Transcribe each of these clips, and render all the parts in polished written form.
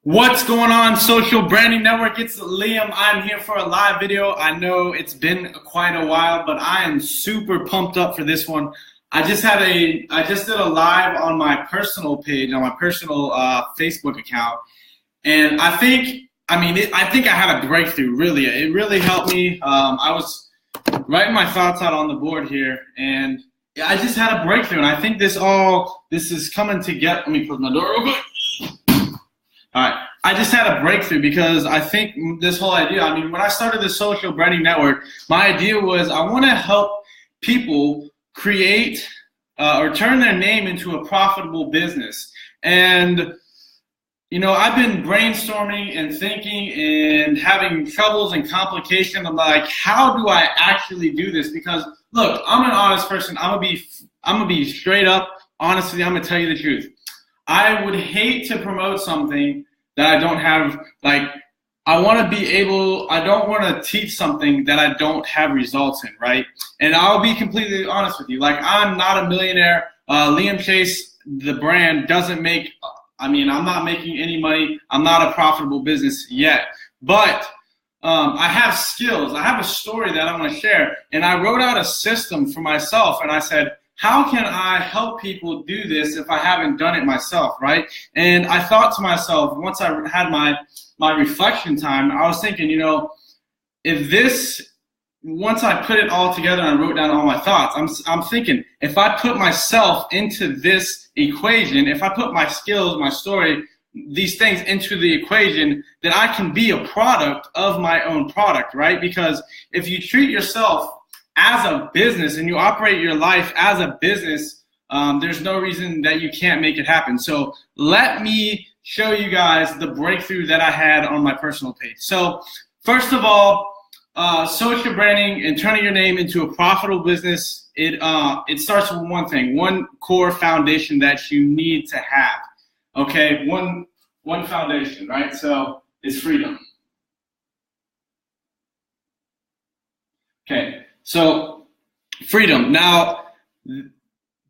What's going on, Social Branding Network? It's Liam. I'm here for a live video. I know it's been quite a while, but I am super pumped up for this one. I just did a live on my personal page, on my personal Facebook account, and I think I had a breakthrough. Really, it really helped me. I was writing my thoughts out on the board here, and I just had a breakthrough. And I think this is coming together. Let me close my door real quick. All right, I just had a breakthrough because I think this whole idea, when I started the Social Branding Network, my idea was I want to help people create or turn their name into a profitable business. And, I've been brainstorming and thinking and having troubles and complications. I'm like, how do I actually do this? Because, look, I'm an honest person. I'm gonna be straight up, honestly, I'm going to tell you the truth. I would hate to promote something that I don't have, I don't want to teach something that I don't have results in, right? And I'll be completely honest with you. I'm not a millionaire. Liam Chase, the brand, I'm not making any money. I'm not a profitable business yet. But I have skills. I have a story that I want to share. And I wrote out a system for myself, and I said, how can I help people do this if I haven't done it myself, right? And I thought to myself, once I had my reflection time, I was thinking, once I put it all together and I wrote down all my thoughts, I'm thinking, if I put myself into this equation, if I put my skills, my story, these things into the equation, then I can be a product of my own product, right? Because if you treat yourself as a business and you operate your life as a business, there's no reason that you can't make it happen. So let me show you guys the breakthrough that I had on my personal page. So first of all, social branding and turning your name into a profitable business, it starts with one thing, one core foundation that you need to have. Okay, one foundation, right? So it's freedom. Okay. So freedom. Now,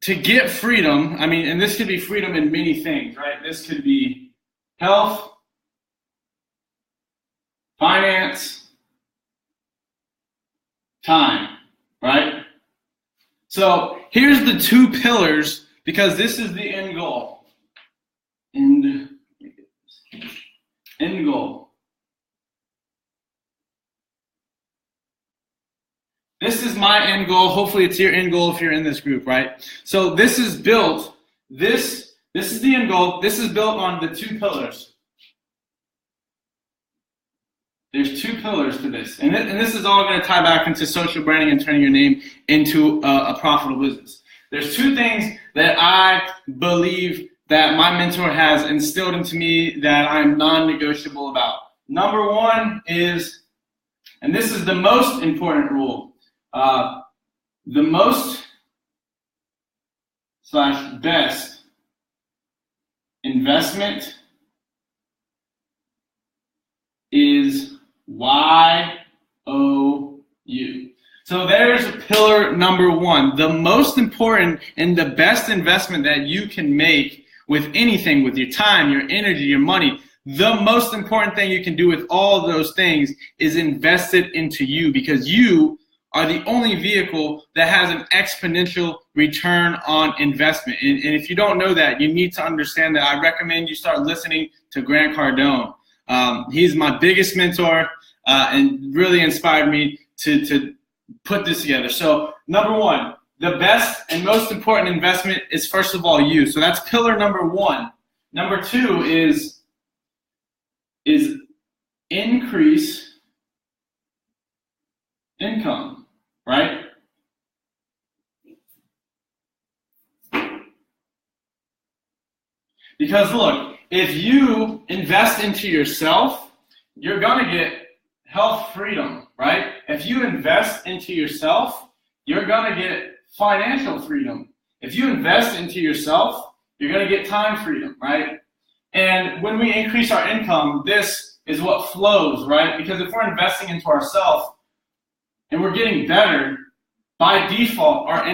to get freedom, and this could be freedom in many things, right? This could be health, finance, time, right? So here's the two pillars, because this is the end goal. End goal. This is my end goal. Hopefully it's your end goal if you're in this group, right? So this is built, this is the end goal. This is built on the two pillars. There's two pillars to this. And this is all going to tie back into social branding and turning your name into a profitable business. There's two things that I believe that my mentor has instilled into me that I'm non-negotiable about. Number one is, and this is the most important rule, the most / best investment is YOU. So there's pillar number one. The most important and the best investment that you can make with anything, with your time, your energy, your money, the most important thing you can do with all those things is invest it into you, because you are the only vehicle that has an exponential return on investment. And if you don't know that, you need to understand that. I recommend you start listening to Grant Cardone. He's my biggest mentor and really inspired me to put this together. So number one, the best and most important investment is, first of all, you. So that's pillar number one. Number two is increase income. Right? Because look, if you invest into yourself, you're going to get health freedom, right? If you invest into yourself, you're going to get financial freedom. If you invest into yourself, you're going to get time freedom, right? And when we increase our income, this is what flows, right? Because if we're investing into ourselves, and we're getting better, by default, our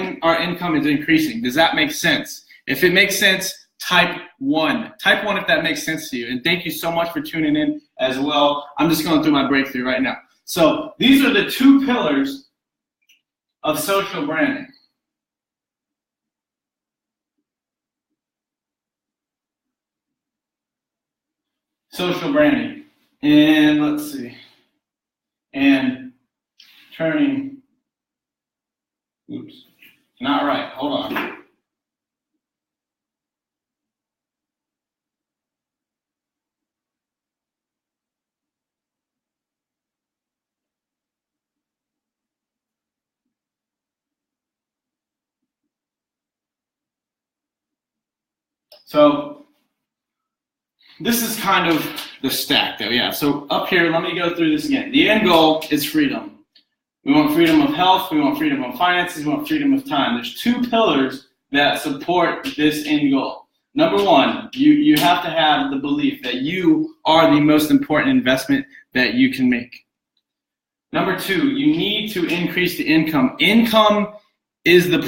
income is increasing. Does that make sense? If it makes sense, type 1. Type 1 if that makes sense to you. And thank you so much for tuning in as well. I'm just going through my breakthrough right now. So these are the 2 pillars of social branding. Social branding. And let's see. And turning. Oops. Not right. Hold on. So this is kind of the stack that we have. So up here, let me go through this again. The end goal is freedom. We want freedom of health. We want freedom of finances. We want freedom of time. There's 2 pillars that support this end goal. Number 1, you have to have the belief that you are the most important investment that you can make. Number 2, you need to increase the income. Income is the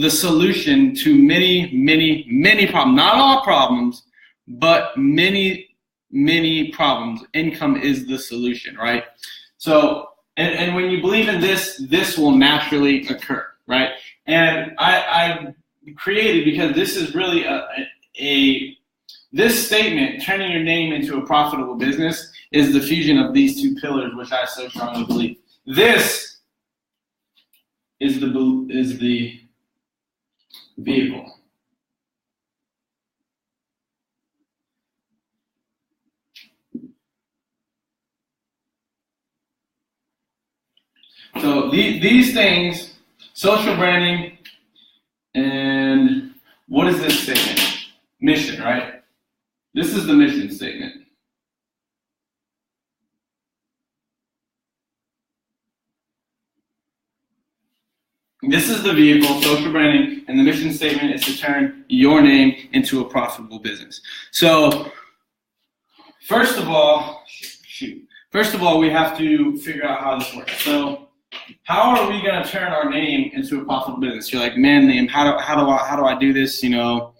solution to many problems. Not all problems, but many problems. Income is the solution, right? So, and when you believe in this, this will naturally occur, right? And I created, because this is really this statement, turning your name into a profitable business, is the fusion of these 2 pillars, which I so strongly believe. This is the vehicle. So these things, social branding, and what is this statement? Mission, right? This is the mission statement. This is the vehicle, social branding, and the mission statement is to turn your name into a profitable business. So, first of all, we have to figure out how this works. So, how are we going to turn our name into a profitable business? You're like, man, Liam, how do I do this? Well,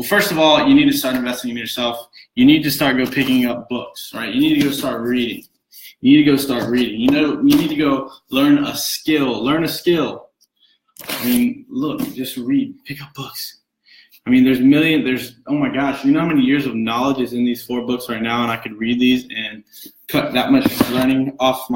first of all, you need to start investing in yourself. You need to start picking up books, right? You need to go start reading. You need to go start reading. You need to go learn a skill. I mean, look, just read, pick up books. I mean, oh my gosh, you know how many years of knowledge is in these 4 books right now, and I could read these and cut that much learning off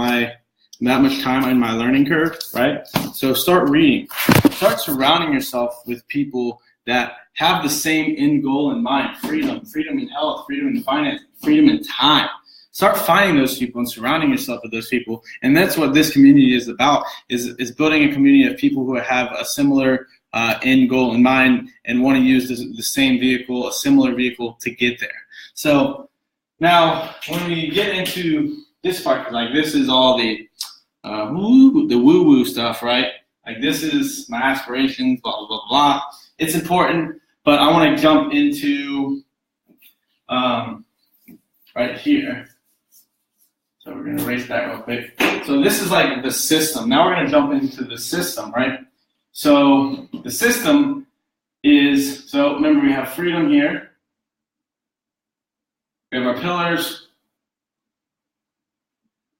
that much time in my learning curve, right? So start reading. Start surrounding yourself with people that have the same end goal in mind: freedom in health, freedom in finance, freedom in time. Start finding those people and surrounding yourself with those people. And that's what this community is about, is building a community of people who have a similar end goal in mind and want to use the same vehicle, a similar vehicle to get there. So now when we get into this part, like this is all the woo-woo stuff, right? Like this is my aspirations, blah, blah, blah, blah. It's important, but I want to jump into right here. So we're going to erase that real quick. So this is like the system. Now we're going to jump into the system, right? So the system is, so remember we have freedom here. We have our pillars.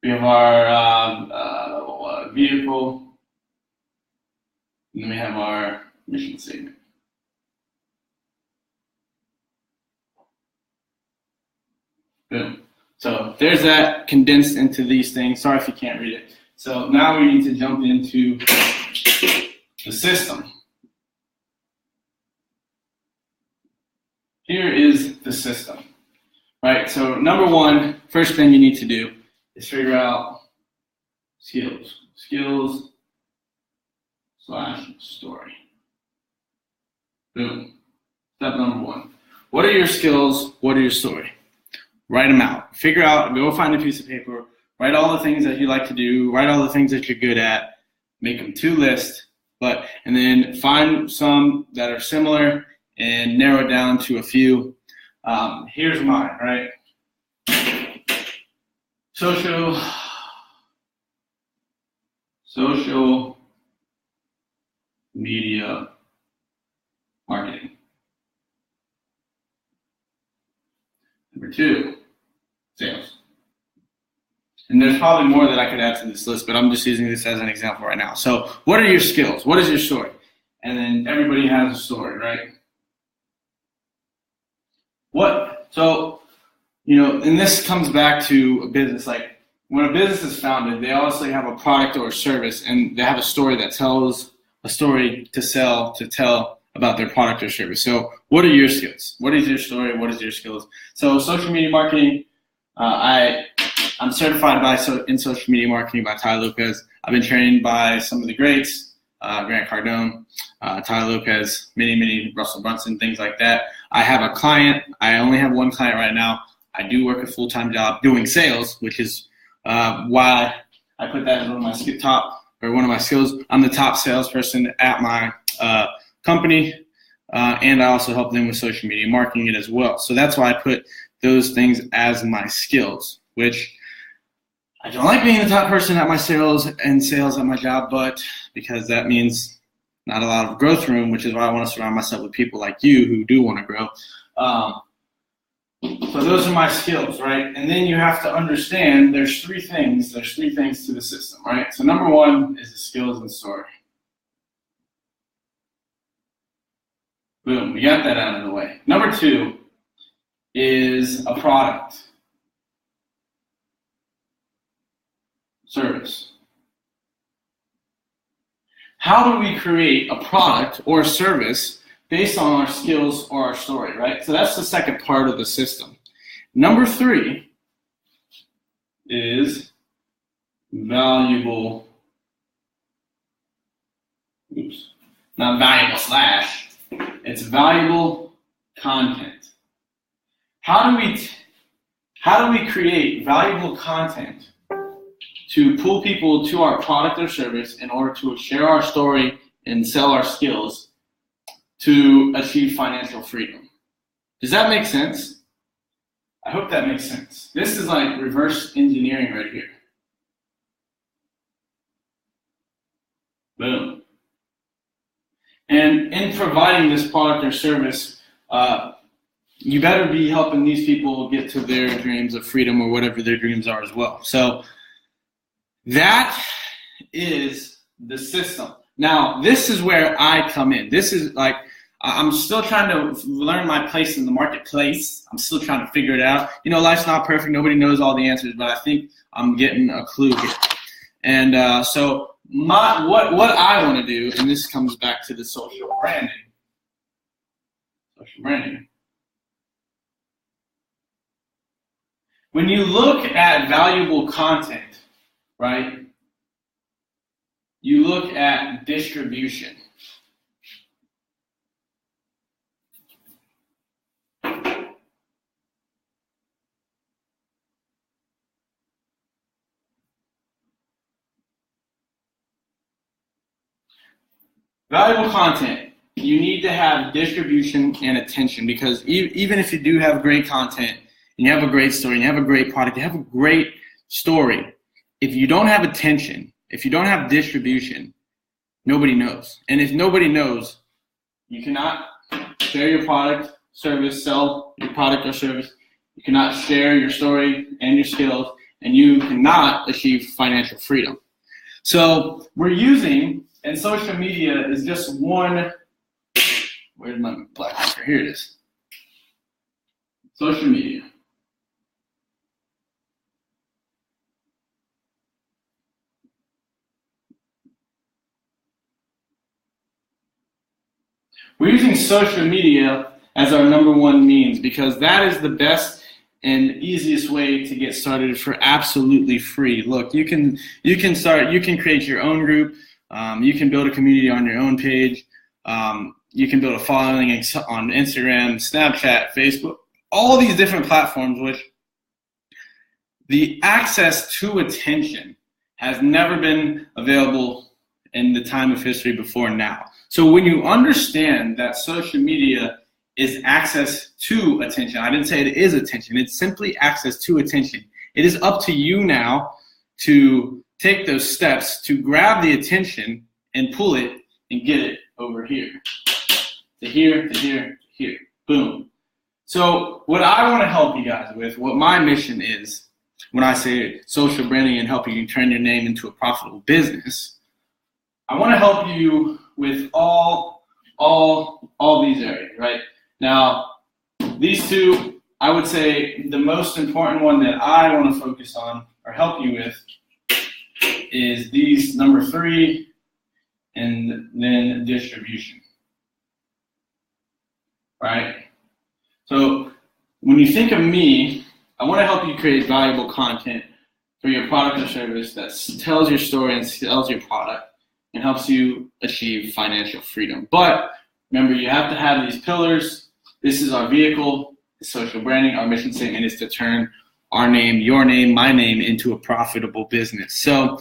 We have our vehicle. And then we have our mission statement. Boom. So there's that condensed into these things. Sorry if you can't read it. So now we need to jump into the system. Here is the system, right? So number 1, first thing you need to do is figure out skills. Skills/story. Boom. Step number 1. What are your skills? What are your story? Write them out. Figure out, go find a piece of paper, write all the things that you like to do, write all the things that you're good at, make them 2 lists, and then find some that are similar and narrow it down to a few. Here's mine, right? Social media marketing. Number 2, sales. And there's probably more that I could add to this list, but I'm just using this as an example right now. So what are your skills? What is your story? And then everybody has a story, right? So, and this comes back to a business. Like when a business is founded, they obviously have a product or a service, and they have a story that tells a story to tell about their product or service. So what are your skills? What is your story? What is your skills? So social media marketing, I'm certified in social media marketing by Ty Lopez. I've been trained by some of the greats, Grant Cardone, Ty Lopez, many, Russell Brunson, things like that. I have a client. I only have one client right now. I do work a full-time job doing sales, which is why I put that as one of my skills. I'm the top salesperson at my company, and I also help them with social media marketing as well. So that's why I put those things as my skills, which I don't like being the top person at my sales at my job, but because that means not a lot of growth room, which is why I want to surround myself with people like you who do want to grow. So those are my skills, right? And then you have to understand there's three things to the system, right? So number 1 is the skills and story. Boom, we got that out of the way. Number 2 is a product. Service. How do we create a product or service based on our skills or our story, right? So that's the second part of the system. Number 3 is valuable. Not valuable slash. It's valuable content. How do we create valuable content to pull people to our product or service in order to share our story and sell our skills to achieve financial freedom? Does that make sense? I hope that makes sense. This is like reverse engineering right here. Boom. And in providing this product or service, you better be helping these people get to their dreams of freedom or whatever their dreams are as well. So that is the system. Now, this is where I come in. This is like, I'm still trying to learn my place in the marketplace. I'm still trying to figure it out. Life's not perfect. Nobody knows all the answers, but I think I'm getting a clue here. And so what I want to do, and this comes back to the social branding. When you look at valuable content, right, you look at distribution. Valuable content, you need to have distribution and attention, because even if you do have great content and you have a great story and you have a great product, you have a great story, if you don't have attention, if you don't have distribution, nobody knows. And if nobody knows, you cannot share your product, service, sell your product or service. You cannot share your story and your skills, and you cannot achieve financial freedom. So we're using, and social media is just one, where's my black marker? Here it is. Social media. We're using social media as our number 1 means, because that is the best and easiest way to get started for absolutely free. Look, you can create your own group. You can build a community on your own page. You can build a following on Instagram, Snapchat, Facebook, all these different platforms, which the access to attention has never been available in the time of history before now. So when you understand that social media is access to attention, I didn't say it is attention, it's simply access to attention. It is up to you now to take those steps to grab the attention and pull it and get it over here. To here, to here, to here. Boom. So what I want to help you guys with, what my mission is, when I say social branding and helping you turn your name into a profitable business, I want to help you with all these areas, right? Now, these two, I would say the most important one that I want to focus on or help you with is these number 3 and then distribution, right? So when you think of me, I want to help you create valuable content for your product or service that tells your story and sells your product and helps you achieve financial freedom. But remember, you have to have these pillars. This is our vehicle, social branding. Our mission statement is to turn our name, your name, my name into a profitable business. So,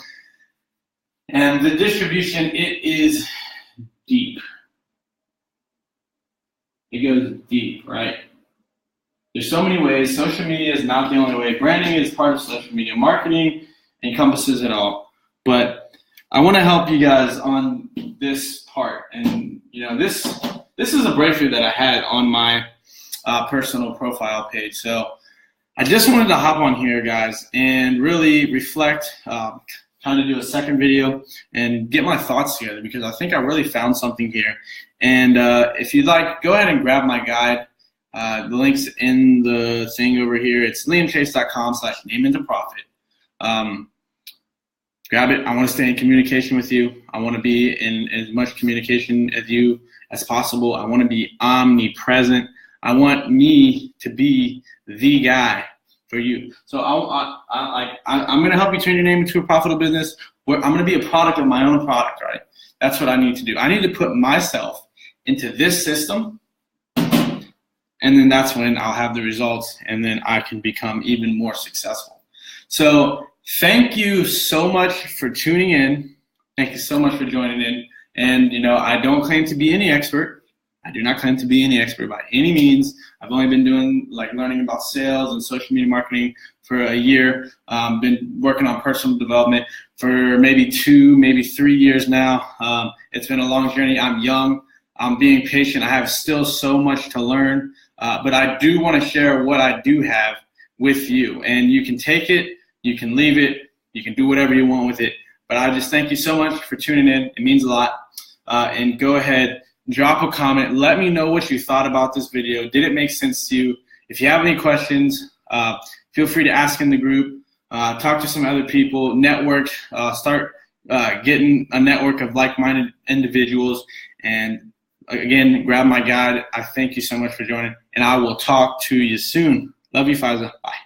and the distribution, it is deep. It goes deep, right? There's so many ways. Social media is not the only way. Branding is part of social media. Marketing encompasses it all. But I want to help you guys on this part. And this is a breakthrough that I had on my personal profile page. So I just wanted to hop on here, guys, and really reflect, kind of do a second video and get my thoughts together, because I think I really found something here. And if you'd like, go ahead and grab my guide. The link's in the thing over here. It's liamchase.com/name-into-profit. Grab it. I want to stay in communication with you. I want to be in as much communication with you as possible. I want to be omnipresent. I want me to be the guy for you. So I'm going to help you turn your name into a profitable business. I'm going to be a product of my own product, right? That's what I need to do. I need to put myself into this system, and then that's when I'll have the results, and then I can become even more successful. So thank you so much for tuning in. Thank you so much for joining in. And, I don't claim to be any expert. I do not claim to be any expert by any means. I've only been doing learning about sales and social media marketing for a year. Been working on personal development for maybe 2, maybe 3 years now. It's been a long journey. I'm young. I'm being patient. I have still so much to learn, but I do want to share what I do have with you. And you can take it, you can leave it, you can do whatever you want with it. But I just thank you so much for tuning in. It means a lot. And go ahead, drop a comment. Let me know what you thought about this video. Did it make sense to you? If you have any questions, feel free to ask in the group. Talk to some other people, network, start getting a network of like-minded individuals. And again, grab my guide. I thank you so much for joining, and I will talk to you soon. Love you, Faiza. Bye.